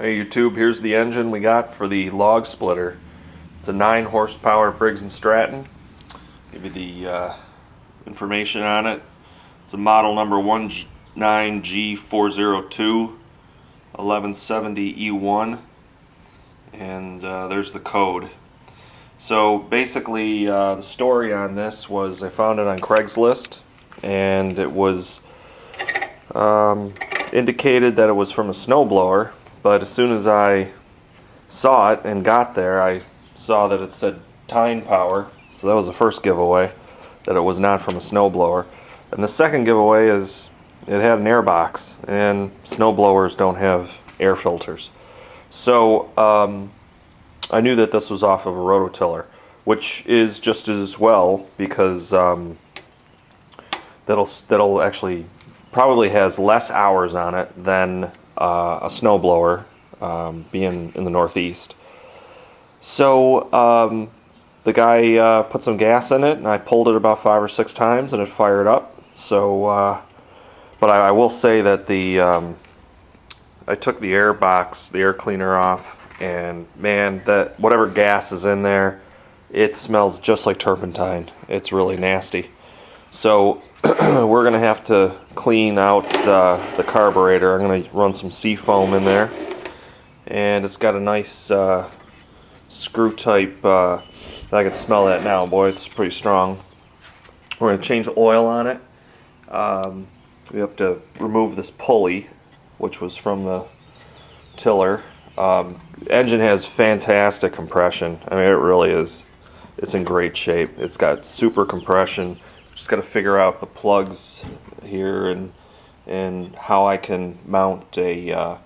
Hey YouTube, here's the engine we got for the log splitter. It's a 9 horsepower Briggs Stratton. Give you the information on it. It's a model number 19G402 1170E1, and there's the code. So basically the story on this was I found it on Craigslist, and it was indicated that it was from a snowblower. But as soon as I saw it and got there, I saw that it said Tyne Power. So that was the first giveaway, that it was not from a snowblower. And the second giveaway is it had an air box, and snowblowers don't have air filters. So I knew that this was off of a rototiller, which is just as well, because that'll actually probably has less hours on it than a snowblower, being in the Northeast. So the guy put some gas in it, and I pulled it about 5 or 6 times, and it fired up. So, but I will say that I took the air box, the air cleaner off, and man, that whatever gas is in there, it smells just like turpentine. It's really nasty. So we're gonna have to clean out the carburetor. I'm gonna run some sea foam in there, and it's got a nice screw type. I can smell that now, boy. It's pretty strong. We're gonna change the oil on it. We have to remove this pulley, which was from the tiller. Engine has fantastic compression. I mean, it really is. It's in great shape. It's got super compression. Just got to figure out the plugs here and how I can mount the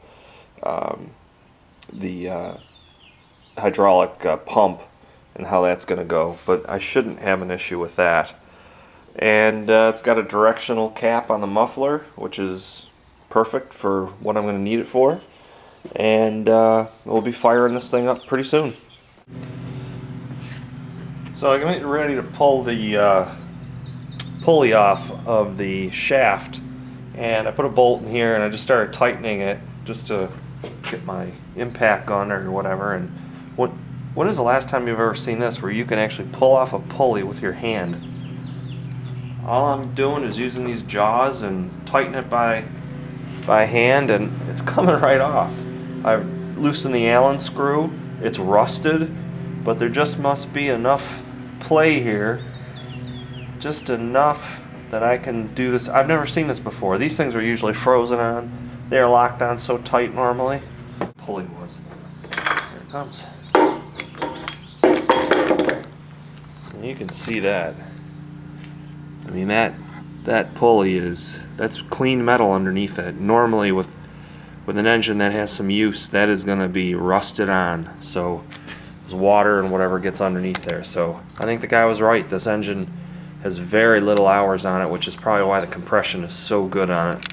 hydraulic pump and how that's going to go. But I shouldn't have an issue with that. And it's got a directional cap on the muffler, which is perfect for what I'm going to need it for. And we'll be firing this thing up pretty soon. So I'm getting ready to pull the pulley off of the shaft, and I put a bolt in here and I just started tightening it just to get my impact gun or whatever. And when is the last time you've ever seen this, where you can actually pull off a pulley with your hand? All I'm doing is using these jaws and tighten it by hand, and it's coming right off. I've loosened the Allen screw. It's rusted, but there just must be enough play here, just enough that I can do this. I've never seen this before. These things are usually frozen on. They are locked on so tight normally. Pulley was. Here it comes. And you can see that. I mean, that pulley that's clean metal underneath it. Normally with an engine that has some use, that is going to be rusted on. So there's water and whatever gets underneath there. So I think the guy was right. This engine has very little hours on it, which is probably why the compression is so good on it.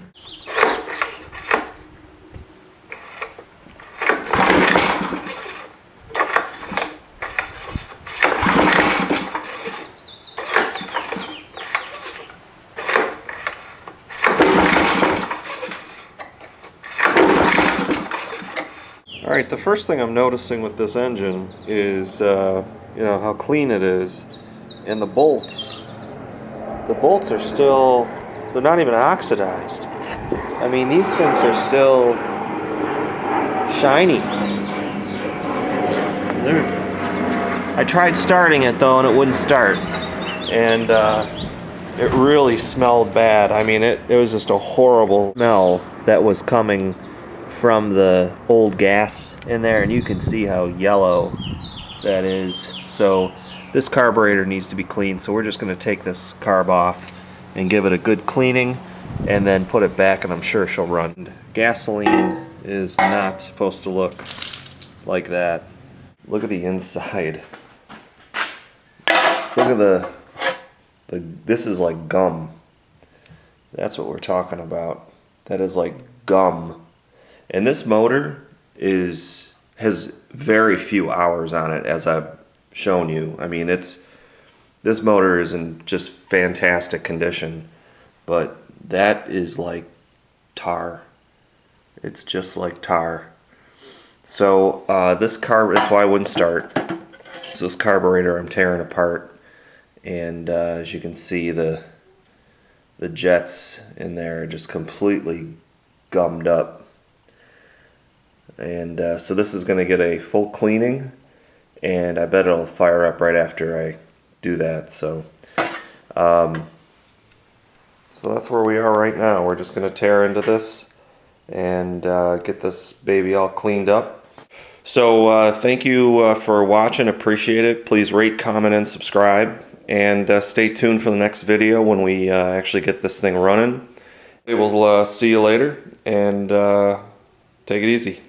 Alright, the first thing I'm noticing with this engine is how clean it is, and the bolts. The bolts are still, they're not even oxidized. I mean, these things are still shiny. I tried starting it though, and it wouldn't start. And it really smelled bad. I mean, it was just a horrible smell that was coming from the old gas in there, and you can see how yellow that is. So this carburetor needs to be cleaned, so we're just going to take this carb off and give it a good cleaning and then put it back, and I'm sure she'll run. Gasoline is not supposed to look like that. Look at the inside. Look at the this is like gum. That's what we're talking about. That is like gum. And this motor has very few hours on it, as I've shown you. I mean, this motor is in just fantastic condition, but that is like tar. It's just like tar. So this carb, that's why I wouldn't start. So this carburetor I'm tearing apart, and as you can see, the jets in there are just completely gummed up. And so this is going to get a full cleaning, and I bet it'll fire up right after I do that. So so that's where we are right now. We're just going to tear into this and get this baby all cleaned up. So thank you for watching. Appreciate it. Please rate, comment, and subscribe. And stay tuned for the next video when we actually get this thing running. We'll see you later, and take it easy.